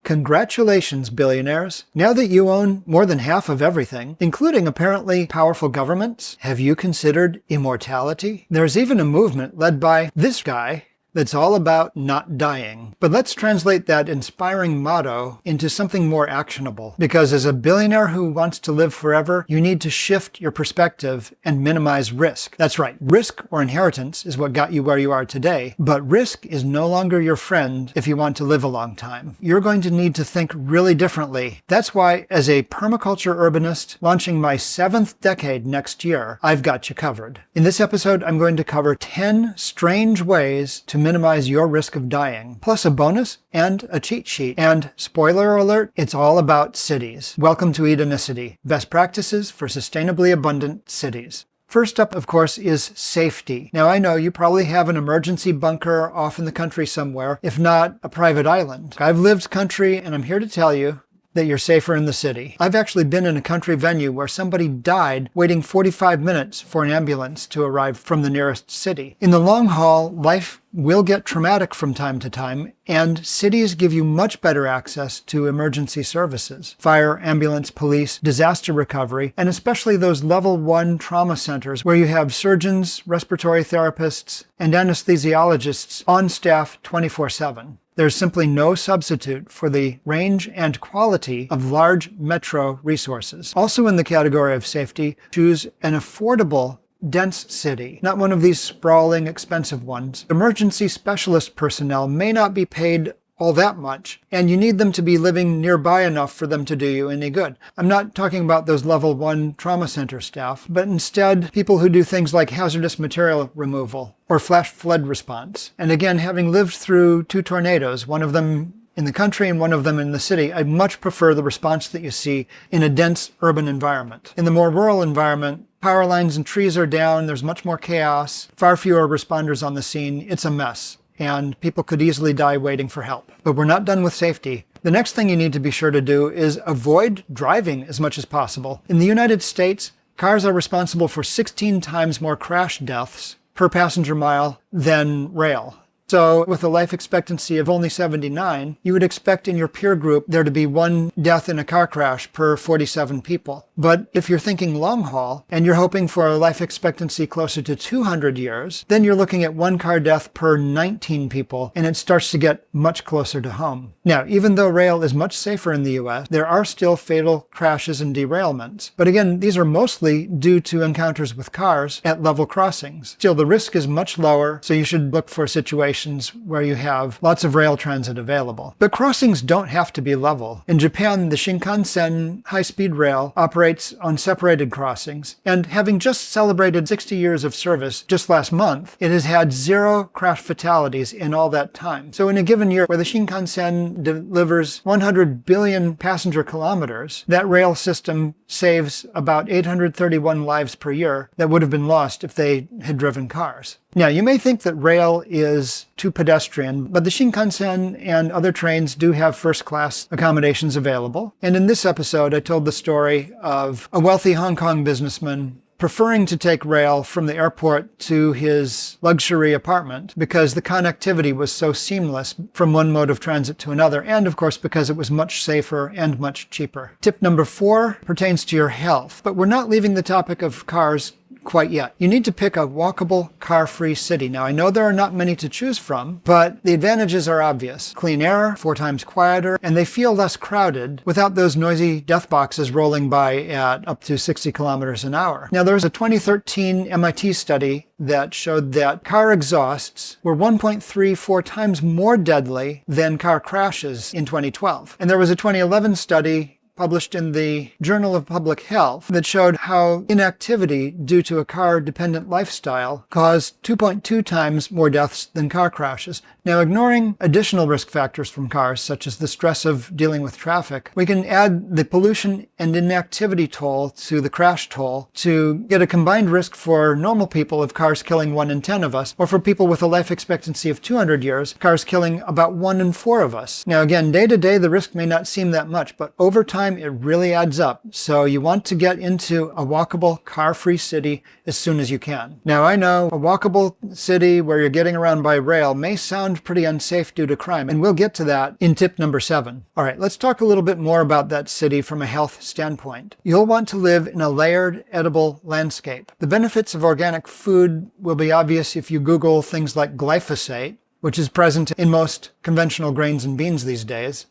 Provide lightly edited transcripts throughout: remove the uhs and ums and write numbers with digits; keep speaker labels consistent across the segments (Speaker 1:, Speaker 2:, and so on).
Speaker 1: Congratulations, billionaires. Now that you own more than half of everything, including apparently powerful governments, have you considered immortality? There's even a movement led by this guy that's all about not dying. But let's translate that inspiring motto into something more actionable. Because as a billionaire who wants to live forever, you need to shift your perspective and minimize risk. That's right, risk or inheritance is what got you where you are today. But risk is no longer your friend if you want to live a long time. You're going to need to think really differently. That's why, as a permaculture urbanist launching my 7th decade next year, I've got you covered. In this episode, I'm going to cover 10 strange ways to minimize your risk of dying, plus a bonus and a cheat sheet. And spoiler alert, it's all about cities. Welcome to Edenicity, best practices for sustainably abundant cities. First up, of course, is safety. Now, I know you probably have an emergency bunker off in the country somewhere, if not a private island. I've lived country, and I'm here to tell you that you're safer in the city. I've actually been in a country venue where somebody died waiting 45 minutes for an ambulance to arrive from the nearest city. In the long haul, life will get traumatic from time to time, and cities give you much better access to emergency services. Fire, ambulance, police, disaster recovery, and especially those level 1 trauma centers where you have surgeons, respiratory therapists, and anesthesiologists on staff 24/7. There's simply no substitute for the range and quality of large metro resources. Also in the category of safety, choose an affordable, dense city, not one of these sprawling, expensive ones. Emergency specialist personnel may not be paid all that much, and you need them to be living nearby enough for them to do you any good. I'm not talking about those level 1 trauma center staff, but instead people who do things like hazardous material removal or flash flood response. And again, having lived through 2 tornadoes, one of them in the country and one of them in the city, I much prefer the response that you see in a dense urban environment. In the more rural environment, power lines and trees are down, there's much more chaos, far fewer responders on the scene, it's a mess. And people could easily die waiting for help. But we're not done with safety. The next thing you need to be sure to do is avoid driving as much as possible. In the United States, cars are responsible for 16 times more crash deaths per passenger mile than rail. So with a life expectancy of only 79, you would expect in your peer group there to be 1 death in a car crash per 47 people. But if you're thinking long haul and you're hoping for a life expectancy closer to 200 years, then you're looking at 1 car death per 19 people, and it starts to get much closer to home. Now, even though rail is much safer in the US, there are still fatal crashes and derailments. But again, these are mostly due to encounters with cars at level crossings. Still, the risk is much lower, so you should look for situations where you have lots of rail transit available. But crossings don't have to be level. In Japan, the Shinkansen high-speed rail operates on separated crossings, and having just celebrated 60 years of service just last month, it has had 0 crash fatalities in all that time. So in a given year where the Shinkansen delivers 100 billion passenger kilometers, that rail system saves about 831 lives per year that would have been lost if they had driven cars. Now, you may think that rail is too pedestrian, but the Shinkansen and other trains do have first-class accommodations available. And in this episode, I told the story of a wealthy Hong Kong businessman preferring to take rail from the airport to his luxury apartment because the connectivity was so seamless from one mode of transit to another, and of course because it was much safer and much cheaper. Tip number 4 pertains to your health, but we're not leaving the topic of cars quite yet. You need to pick a walkable, car-free city. Now, I know there are not many to choose from, but the advantages are obvious. Clean air, 4 times quieter, and they feel less crowded without those noisy death boxes rolling by at up to 60 kilometers an hour. Now, there was a 2013 MIT study that showed that car exhausts were 1.34 times more deadly than car crashes in 2012. And there was a 2011 study published in the Journal of Public Health that showed how inactivity due to a car-dependent lifestyle caused 2.2 times more deaths than car crashes. Now, ignoring additional risk factors from cars, such as the stress of dealing with traffic, we can add the pollution and inactivity toll to the crash toll to get a combined risk for normal people of cars killing 1 in 10 of us, or for people with a life expectancy of 200 years, cars killing about 1 in 4 of us. Now, again, day to day, the risk may not seem that much, but over time, time, it really adds up. So you want to get into a walkable, car-free city as soon as you can. Now, I know a walkable city where you're getting around by rail may sound pretty unsafe due to crime, and we'll get to that in tip number 7. All right, let's talk a little bit more about that city from a health standpoint. You'll want to live in a layered, edible landscape. The benefits of organic food will be obvious if you Google things like glyphosate, which is present in most conventional grains and beans these days,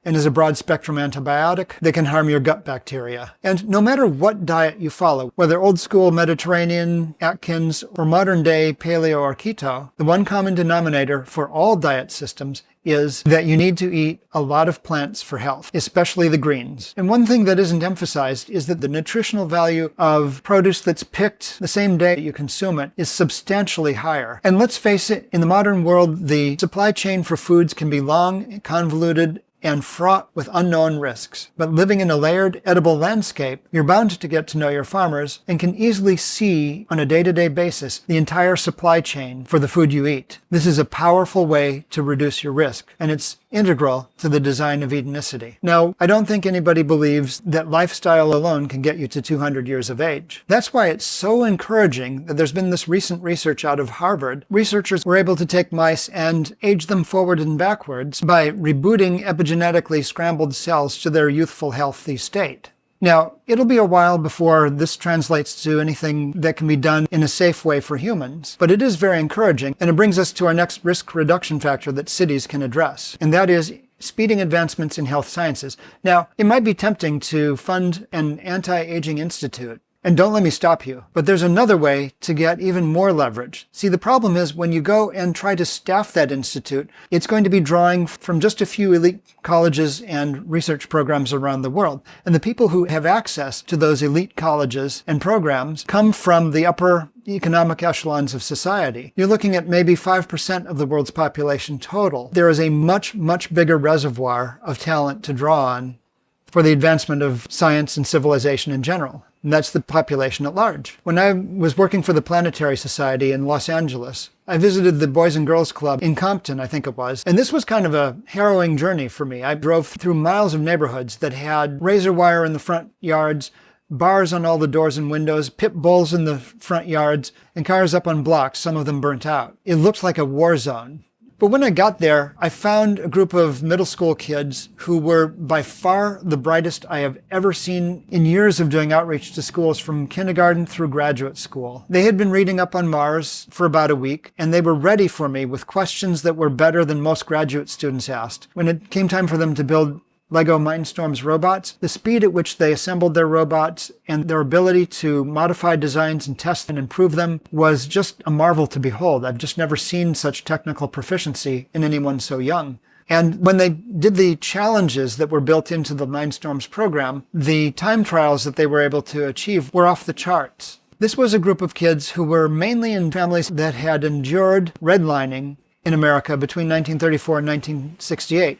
Speaker 1: and is a broad-spectrum antibiotic that can harm your gut bacteria. And no matter what diet you follow, whether old-school Mediterranean, Atkins, or modern-day paleo or keto, the one common denominator for all diet systems is that you need to eat a lot of plants for health, especially the greens. And one thing that isn't emphasized is that the nutritional value of produce that's picked the same day you consume it is substantially higher. And let's face it, in the modern world, the supply chain for foods can be long, convoluted, and fraught with unknown risks. But living in a layered, edible landscape, you're bound to get to know your farmers and can easily see on a day-to-day basis the entire supply chain for the food you eat. This is a powerful way to reduce your risk, and it's integral to the design of Edenicity. Now, I don't think anybody believes that lifestyle alone can get you to 200 years of age. That's why it's so encouraging that there's been this recent research out of Harvard. Researchers were able to take mice and age them forward and backwards by rebooting epigenetically scrambled cells to their youthful, healthy state. Now, it'll be a while before this translates to anything that can be done in a safe way for humans, but it is very encouraging, and it brings us to our next risk reduction factor that cities can address, and that is speeding advancements in health sciences. Now, it might be tempting to fund an anti-aging institute, and don't let me stop you, but there's another way to get even more leverage. See, the problem is when you go and try to staff that institute, it's going to be drawing from just a few elite colleges and research programs around the world. And the people who have access to those elite colleges and programs come from the upper economic echelons of society. You're looking at maybe 5% of the world's population total. There is a much, much bigger reservoir of talent to draw on for the advancement of science and civilization in general. And that's the population at large. When I was working for the Planetary Society in Los Angeles, I visited the Boys and Girls Club in Compton, I think it was. And this was kind of a harrowing journey for me. I drove through miles of neighborhoods that had razor wire in the front yards, bars on all the doors and windows, pit bulls in the front yards, and cars up on blocks, some of them burnt out. It looked like a war zone. But when I got there, I found a group of middle school kids who were by far the brightest I have ever seen in years of doing outreach to schools from kindergarten through graduate school. They had been reading up on Mars for about a week, and they were ready for me with questions that were better than most graduate students asked. When it came time for them to build Lego Mindstorm's robots, the speed at which they assembled their robots and their ability to modify designs and test and improve them was just a marvel to behold. I've just never seen such technical proficiency in anyone so young. And when they did the challenges that were built into the Mindstorm's program, the time trials that they were able to achieve were off the charts. This was a group of kids who were mainly in families that had endured redlining in America between 1934 and 1968.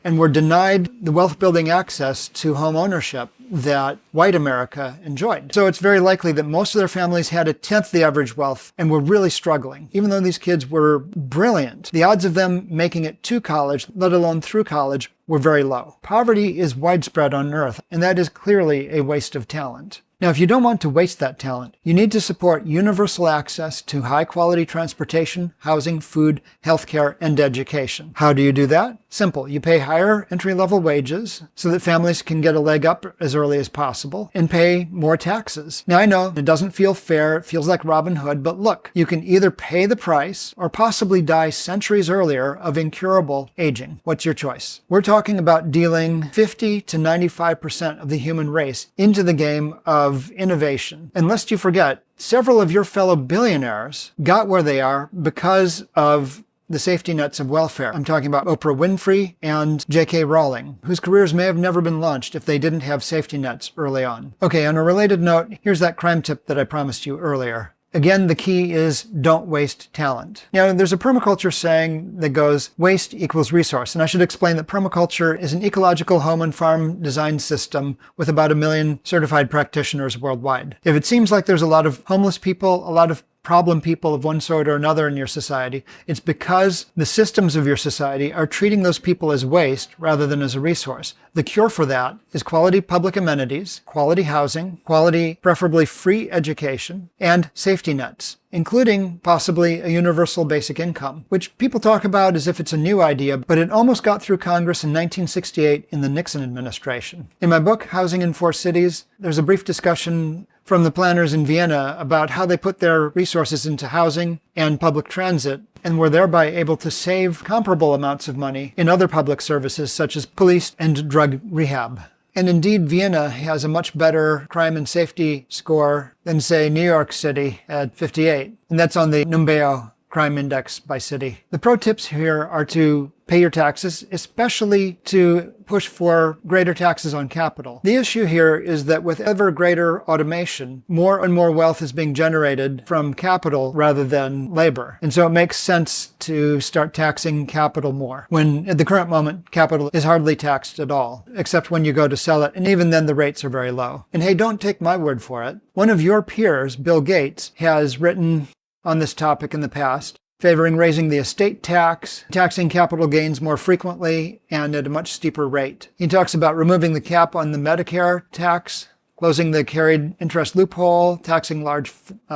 Speaker 1: And were denied the wealth-building access to home ownership that white America enjoyed. So it's very likely that most of their families had a tenth the average wealth and were really struggling. Even though these kids were brilliant, the odds of them making it to college, let alone through college, were very low. Poverty is widespread on Earth, and that is clearly a waste of talent. Now, if you don't want to waste that talent, you need to support universal access to high-quality transportation, housing, food, healthcare, and education. How do you do that? Simple. You pay higher entry-level wages so that families can get a leg up as early as possible and pay more taxes. Now, I know it doesn't feel fair. It feels like Robin Hood, but look, you can either pay the price or possibly die centuries earlier of incurable aging. What's your choice? We're talking about dealing 50 to 95% of the human race into the game of innovation. And lest you forget, several of your fellow billionaires got where they are because of the safety nets of welfare. I'm talking about Oprah Winfrey and J.K. Rowling, whose careers may have never been launched if they didn't have safety nets early on. Okay, on a related note, here's that crime tip that I promised you earlier. Again, the key is don't waste talent. Now, there's a permaculture saying that goes, waste equals resource. And I should explain that permaculture is an ecological home and farm design system with about 1 million certified practitioners worldwide. If it seems like there's a lot of homeless people, a lot of problem people of one sort or another in your society. It's because the systems of your society are treating those people as waste rather than as a resource. The cure for that is quality public amenities, quality housing, quality, preferably free education, and safety nets, including possibly a universal basic income, which people talk about as if it's a new idea, but it almost got through Congress in 1968 in the Nixon administration. In my book, Housing in Four Cities, there's a brief discussion from the planners in Vienna about how they put their resources into housing and public transit and were thereby able to save comparable amounts of money in other public services such as police and drug rehab. And indeed, Vienna has a much better crime and safety score than, say, New York City at 58. And that's on the Numbeo crime index by city. The pro tips here are to pay your taxes, especially to push for greater taxes on capital. The issue here is that with ever greater automation, more and more wealth is being generated from capital rather than labor. And so it makes sense to start taxing capital more, when at the current moment, capital is hardly taxed at all, except when you go to sell it. And even then, the rates are very low. And hey, don't take my word for it. One of your peers, Bill Gates, has written on this topic in the past, favoring raising the estate tax, taxing capital gains more frequently and at a much steeper rate. He talks about removing the cap on the Medicare tax, closing the carried interest loophole, taxing large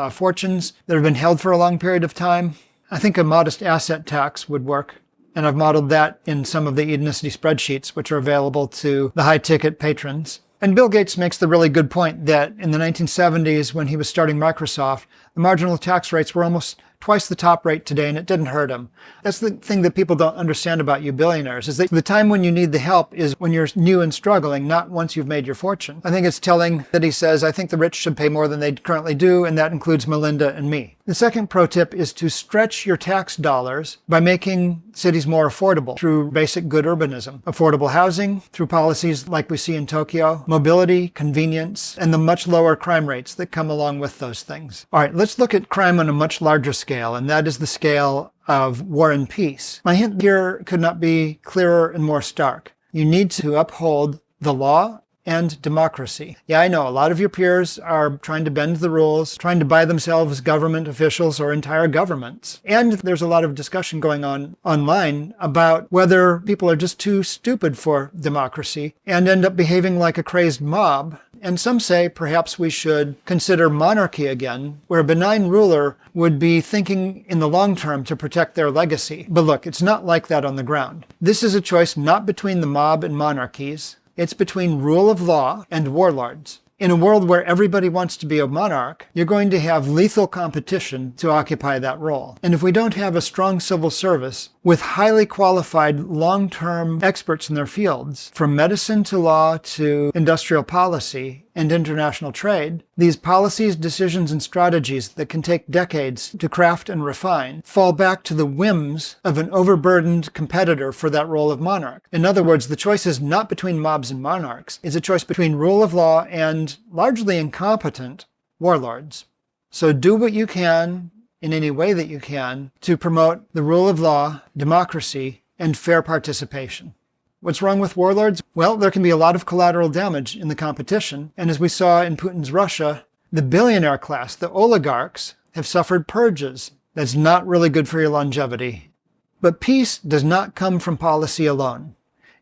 Speaker 1: fortunes that have been held for a long period of time. I think a modest asset tax would work, and I've modeled that in some of the Edenicity spreadsheets, which are available to the high-ticket patrons. And Bill Gates makes the really good point that in the 1970s, when he was starting Microsoft, the marginal tax rates were almost twice the top rate today, and it didn't hurt him. That's the thing that people don't understand about you billionaires, is that the time when you need the help is when you're new and struggling, not once you've made your fortune. I think it's telling that he says, I think the rich should pay more than they currently do, and that includes Melinda and me. The second pro tip is to stretch your tax dollars by making cities more affordable through basic good urbanism. Affordable housing, through policies like we see in Tokyo, mobility, convenience, and the much lower crime rates that come along with those things. All right, let's look at crime on a much larger scale, and that is the scale of war and peace. My hint here could not be clearer and more stark. You need to uphold the law and democracy. Yeah, I know a lot of your peers are trying to bend the rules, trying to buy themselves government officials or entire governments. And there's a lot of discussion going on online about whether people are just too stupid for democracy and end up behaving like a crazed mob. And some say perhaps we should consider monarchy again, where a benign ruler would be thinking in the long term to protect their legacy. But look, it's not like that on the ground. This is a choice not between the mob and monarchies. It's between rule of law and warlords. In a world where everybody wants to be a monarch, you're going to have lethal competition to occupy that role. And if we don't have a strong civil service with highly qualified long-term experts in their fields, from medicine to law to industrial policy and international trade, these policies, decisions, and strategies that can take decades to craft and refine fall back to the whims of an overburdened competitor for that role of monarch. In other words, the choice is not between mobs and monarchs. It's a choice between rule of law and largely incompetent warlords. So do what you can in any way that you can to promote the rule of law, democracy, and fair participation. What's wrong with warlords? Well, there can be a lot of collateral damage in the competition. And as we saw in Putin's Russia, the billionaire class, the oligarchs, have suffered purges. That's not really good for your longevity. But peace does not come from policy alone.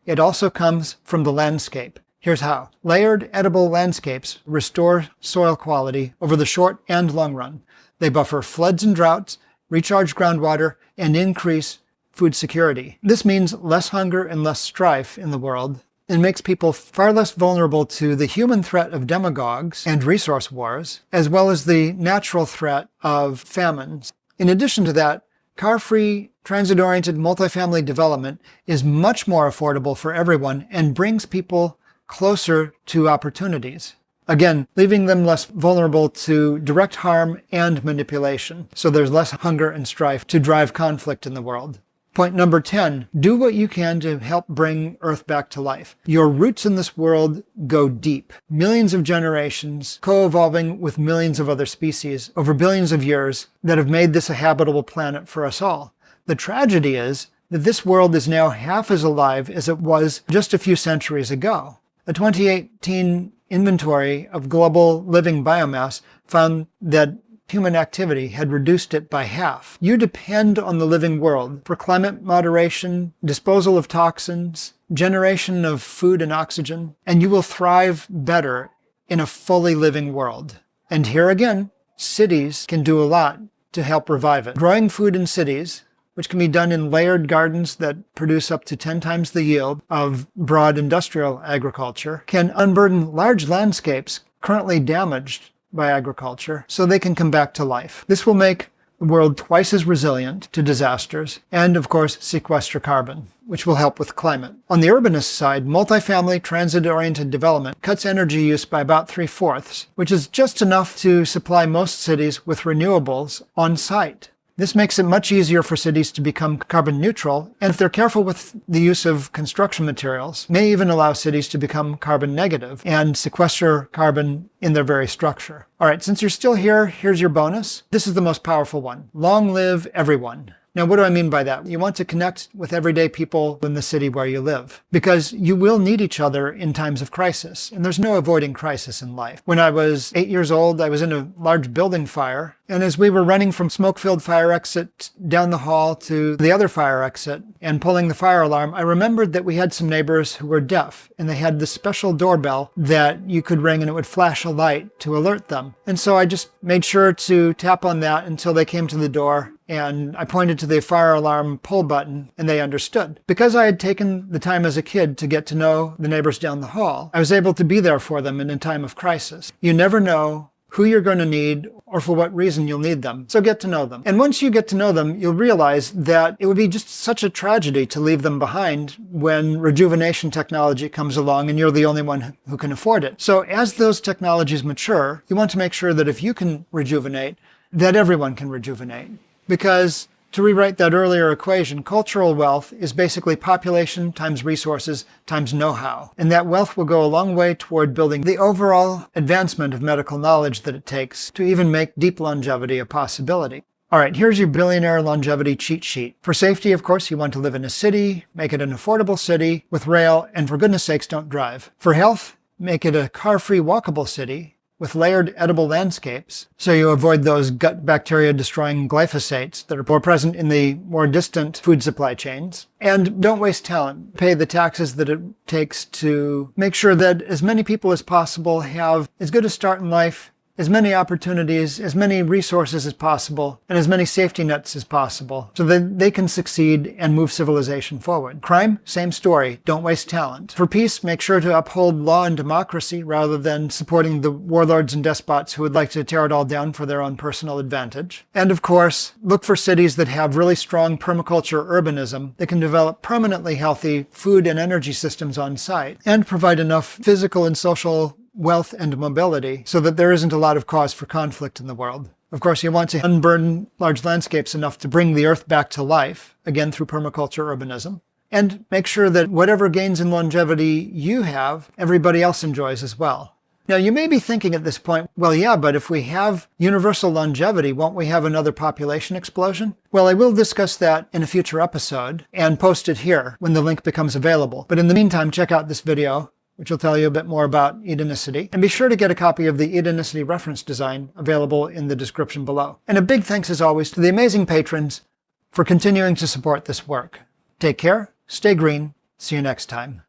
Speaker 1: It also comes from the landscape. Here's how. Layered, edible landscapes restore soil quality over the short and long run. They buffer floods and droughts, recharge groundwater, and increase food security. This means less hunger and less strife in the world, and makes people far less vulnerable to the human threat of demagogues and resource wars, as well as the natural threat of famines. In addition to that, car-free, transit-oriented multifamily development is much more affordable for everyone and brings people closer to opportunities. Again, leaving them less vulnerable to direct harm and manipulation, so there's less hunger and strife to drive conflict in the world. Point number 10, do what you can to help bring Earth back to life. Your roots in this world go deep. Millions of generations co-evolving with millions of other species over billions of years that have made this a habitable planet for us all. The tragedy is that this world is now half as alive as it was just a few centuries ago. A 2018 inventory of global living biomass found that human activity had reduced it by half. You depend on the living world for climate moderation, disposal of toxins, generation of food and oxygen, and you will thrive better in a fully living world. And here again, cities can do a lot to help revive it. Growing food in cities, which can be done in layered gardens that produce up to 10 times the yield of broad industrial agriculture, can unburden large landscapes currently damaged by agriculture so they can come back to life. This will make the world twice as resilient to disasters and, of course, sequester carbon, which will help with climate. On the urbanist side, multifamily, transit-oriented development cuts energy use by about 3/4, which is just enough to supply most cities with renewables on site. This makes it much easier for cities to become carbon neutral, and if they're careful with the use of construction materials, may even allow cities to become carbon negative and sequester carbon in their very structure. All right, since you're still here, here's your bonus. This is the most powerful one. Long live everyone. Now, what do I mean by that? You want to connect with everyday people in the city where you live, because you will need each other in times of crisis, and there's no avoiding crisis in life. When I was 8 years old, I was in a large building fire, and as we were running from smoke-filled fire exit down the hall to the other fire exit and pulling the fire alarm, I remembered that we had some neighbors who were deaf, and they had this special doorbell that you could ring and it would flash a light to alert them. And so I just made sure to tap on that until they came to the door, and I pointed to the fire alarm pull button, and they understood. Because I had taken the time as a kid to get to know the neighbors down the hall, I was able to be there for them in a time of crisis. You never know who you're going to need or for what reason you'll need them. So get to know them. And once you get to know them, you'll realize that it would be just such a tragedy to leave them behind when rejuvenation technology comes along and you're the only one who can afford it. So as those technologies mature, you want to make sure that if you can rejuvenate, that everyone can rejuvenate. Because to rewrite that earlier equation, cultural wealth is basically population times resources times know-how. And that wealth will go a long way toward building the overall advancement of medical knowledge that it takes to even make deep longevity a possibility. All right, here's your billionaire longevity cheat sheet. For safety, of course, you want to live in a city, make it an affordable city with rail, and for goodness sakes, don't drive. For health, make it a car-free walkable city with layered edible landscapes, so you avoid those gut bacteria destroying glyphosates that are more present in the more distant food supply chains. And don't waste talent. Pay the taxes that it takes to make sure that as many people as possible have as good a start in life, as many opportunities, as many resources as possible, and as many safety nets as possible, so that they can succeed and move civilization forward. Crime, same story. Don't waste talent. For peace, make sure to uphold law and democracy rather than supporting the warlords and despots who would like to tear it all down for their own personal advantage. And of course, look for cities that have really strong permaculture urbanism that can develop permanently healthy food and energy systems on site and provide enough physical and social wealth and mobility so that there isn't a lot of cause for conflict in the world. Of course, you want to unburden large landscapes enough to bring the earth back to life, again through permaculture urbanism, and make sure that whatever gains in longevity you have, everybody else enjoys as well. Now, you may be thinking at this point, well, yeah, but if we have universal longevity, won't we have another population explosion? Well, I will discuss that in a future episode and post it here when the link becomes available. But in the meantime, check out this video, which will tell you a bit more about Edenicity. And be sure to get a copy of the Edenicity reference design available in the description below. And a big thanks, as always, to the amazing patrons for continuing to support this work. Take care, stay green, see you next time.